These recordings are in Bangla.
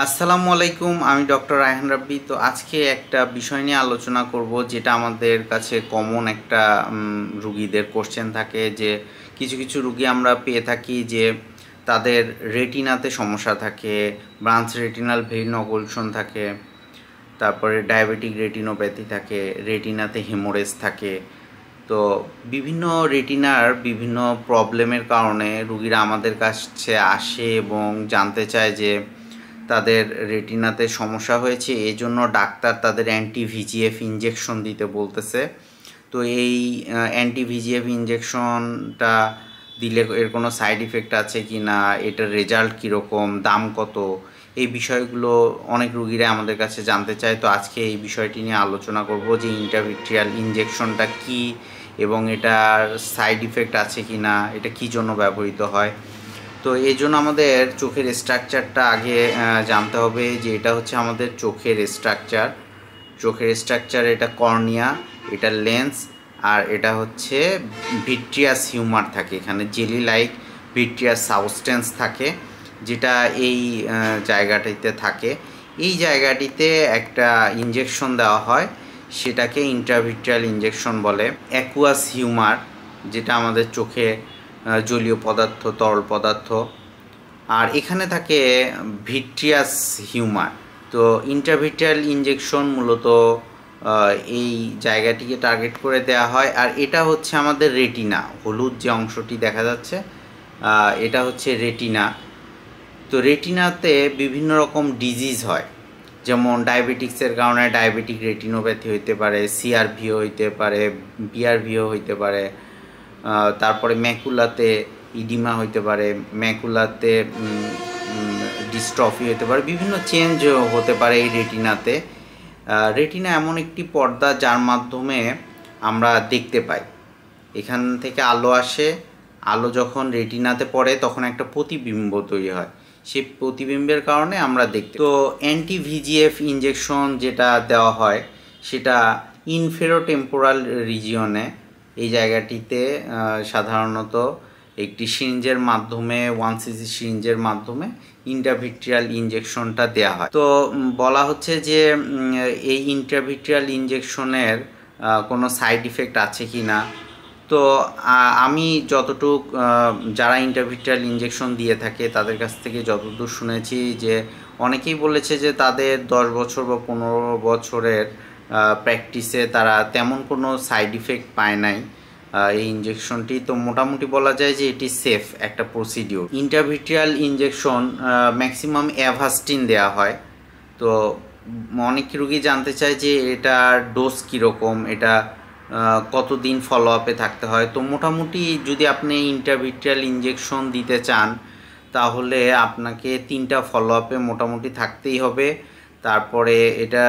আসসালামু আলাইকুম, আমি ডক্টর রায়হান রাব্বি। তো আজকে একটা বিষয় নিয়ে আলোচনা করব, যেটা আমাদের কাছে কমন একটা রুগীদের কোশ্চেন থাকে, যে কিছু কিছু রুগী আমরা পেয়ে থাকি যে তাদের রেটিনাতে সমস্যা থাকে, ব্রাঞ্চ রেটিনাল ভেইন অবলুশন থাকে, তারপরে ডায়াবেটিক রেটিনোপ্যাথি থাকে, রেটিনাতে হেমোরেজ থাকে। তো বিভিন্ন রেটিনার বিভিন্ন প্রবলেমের কারণে রুগীরা আমাদের কাছে আসে এবং জানতে চায় যে তাদের রেটিনাতে সমস্যা হয়েছে, এই জন্য ডাক্তার তাদের অ্যান্টি ভিজিএফ ইঞ্জেকশন দিতে বলতেছে। তো এই অ্যান্টি ভিজিএফ ইঞ্জেকশনটা দিলে এর কোনো সাইড ইফেক্ট আছে কি না, এটার রেজাল্ট কীরকম, দাম কত, এই বিষয়গুলো অনেক রুগীরা আমাদের কাছে জানতে চায়। তো আজকে এই বিষয়টি নিয়ে আলোচনা করব যে ইন্ট্রাভিট্রিয়াল ইঞ্জেকশনটা কি এবং এটার সাইড ইফেক্ট আছে কি না, এটা কী জন্য ব্যবহৃত হয়। তো এই জন্য আমাদের চোখের স্ট্রাকচারটা আগে জানতে হবে, যে এটা হচ্ছে আমাদের চোখের স্ট্রাকচার। এটা কর্নিয়া, এটা লেন্স, আর এটা হচ্ছে ভিট্রিয়াস হিউমার থাকে, এখানে জেলি লাইক ভিট্রিয়াস সাবস্টেন্স থাকে, যেটা এই জায়গাটিতে থাকে। এই জায়গাটিতে একটা ইঞ্জেকশন দেওয়া হয়, সেটাকে ইন্ট্রাভিট্রিয়াল ইঞ্জেকশন বলে। অ্যাকুয়াস হিউমার, যেটা আমাদের চোখে জলীয় পদার্থ, তরল পদার্থ, আর এখানে থাকে ভিট্রিয়াস হিউমার। তো ইন্ট্রাভিট্রিয়াল ইঞ্জেকশন মূলত এই জায়গাটিকে টার্গেট করে দেওয়া হয়। আর এটা হচ্ছে আমাদের রেটিনা, হলুদ যে অংশটি দেখা যাচ্ছে এটা হচ্ছে রেটিনা। তো রেটিনাতে বিভিন্ন রকম ডিজিজ হয়, যেমন ডায়াবেটিক্সের কারণে ডায়াবেটিক রেটিনোপ্যাথি হইতে পারে, সিআরভিও হইতে পারে, বিআরভিও হইতে পারে, তারপরে ম্যাকুলাতে ইডিমা হইতে পারে, ম্যাকুলাতে ডিস্ট্রফি হতে পারে, বিভিন্ন চেঞ্জ হতে পারে এই রেটিনাতে। রেটিনা এমন একটি পর্দা যার মাধ্যমে আমরা দেখতে পাই। এখান থেকে আলো আসে, আলো যখন রেটিনাতে পড়ে তখন একটা প্রতিবিম্ব তৈরি হয়, সেই প্রতিবিম্বের কারণে আমরা দেখতে। তো অ্যান্টি ভিজিএফ ইঞ্জেকশন যেটা দেওয়া হয় সেটা ইনফেরোটেম্পোরাল রিজিয়নে, এই জায়গাটিতে সাধারণত একটি সিরিঞ্জের মাধ্যমে 1 cc সিরিঞ্জের মাধ্যমে ইন্ট্রাভিট্রিয়াল ইঞ্জেকশনটা দেওয়া হয়। তো বলা হচ্ছে যে এই ইন্ট্রাভিট্রিয়াল ইঞ্জেকশনের কোনো সাইড ইফেক্ট আছে কি না। তো আমি যতটুক যারা ইন্ট্রাভিট্রিয়াল ইঞ্জেকশন দিয়ে থাকে তাদের কাছ থেকে যতদূর শুনেছি, যে অনেকেই বলেছে যে তাদের 10 বছর বা 15 বছরের প্র্যাকটিসে তারা তেমন কোনো সাইড ইফেক্ট পায় নাই এই ইঞ্জেকশনটি। তো মোটামুটি বলা যায় যে এটি সেফ একটা procedure. Intravitreal injection maximum Avastin দেওয়া হয়। তো অনেক রুগী জানতে চায় যে এটার ডোজ কীরকম, এটা কতদিন ফলো আপে থাকতে হয়। তো মোটামুটি যদি আপনি ইন্ট্রাভিট্রিয়াল ইঞ্জেকশন দিতে চান তাহলে আপনাকে 3টা ফলো আপে মোটামুটি থাকতেই হবে। তারপরে এটা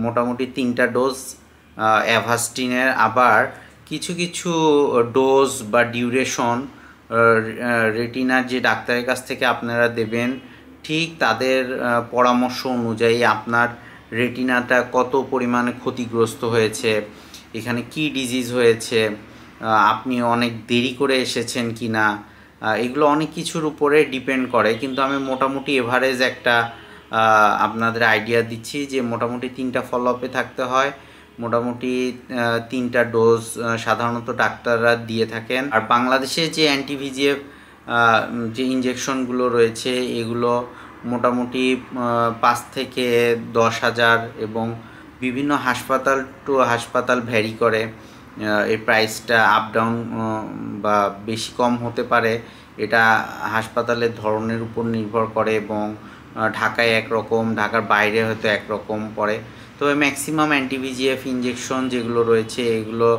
মোটামুটি 3টা ডোজ অ্যাভাস্টিনের। আবার কিছু কিছু ডোজ বা ডিউরেশন রেটিনার যে ডাক্তারের কাছ থেকে আপনারা দেবেন, ঠিক তাদের পরামর্শ অনুযায়ী আপনার রেটিনাটা কত পরিমাণে ক্ষতিগ্রস্ত হয়েছে, এখানে কি ডিজিজ হয়েছে, আপনি অনেক দেরি করে এসেছেন কি না, এগুলো অনেক কিছুর উপরে ডিপেন্ড করে। কিন্তু আমি মোটামুটি এভারেজ একটা আপনাদের আইডিয়া দিচ্ছি, যে মোটামুটি 3টা ফলো আপে থাকতে হয়, মোটামুটি 3টা ডোজ সাধারণত ডাক্তাররা দিয়ে থাকেন। আর বাংলাদেশে যে অ্যান্টি ভিজিএফ যে ইঞ্জেকশনগুলো রয়েছে এগুলো মোটামুটি 5 থেকে 10,000 এবং বিভিন্ন হাসপাতাল টু হাসপাতাল ভ্যারি করে। এর প্রাইসটা আপ ডাউন বা বেশি কম হতে পারে, এটা হাসপাতালের ধরনের উপর নির্ভর করে, এবং ঢাকায় একরকম, ঢাকার বাইরে হয়তো একরকম পড়ে। তবে ম্যাক্সিমাম অ্যান্টিভিজিএফ ইঞ্জেকশন যেগুলো রয়েছে এগুলো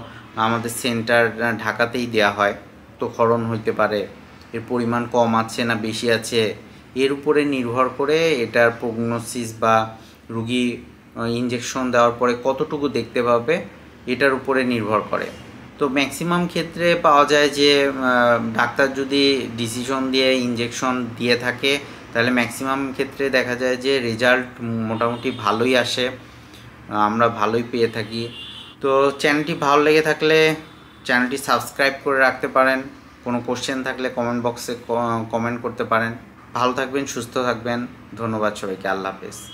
আমাদের সেন্টার ঢাকাতেই দেওয়া হয়। তো খরণ হইতে পারে, এর পরিমাণ কম আছে না বেশি আছে, এর উপরে নির্ভর করে এটার প্রগনোসিস বা রুগী ইঞ্জেকশন দেওয়ার পরে কতটুকু দেখতে পাবে এটার উপরে নির্ভর করে। তো ম্যাক্সিমাম ক্ষেত্রে পাওয়া যায় যে ডাক্তার যদি ডিসিশন দিয়ে ইঞ্জেকশন দিয়ে থাকে তাহলে ম্যাক্সিমাম ক্ষেত্রে দেখা যায় যে রেজাল্ট মোটামুটি ভালোই আসে, আমরা ভালোই পেয়ে থাকি। তো চ্যানেলটি ভালো লেগে থাকলে চ্যানেলটি সাবস্ক্রাইব করে রাখতে পারেন। কোনো কোশ্চেন থাকলে কমেন্ট বক্সে কমেন্ট করতে পারেন। ভালো থাকবেন, সুস্থ থাকবেন। ধন্যবাদ সবাইকে। আল্লাহ হাফেজ।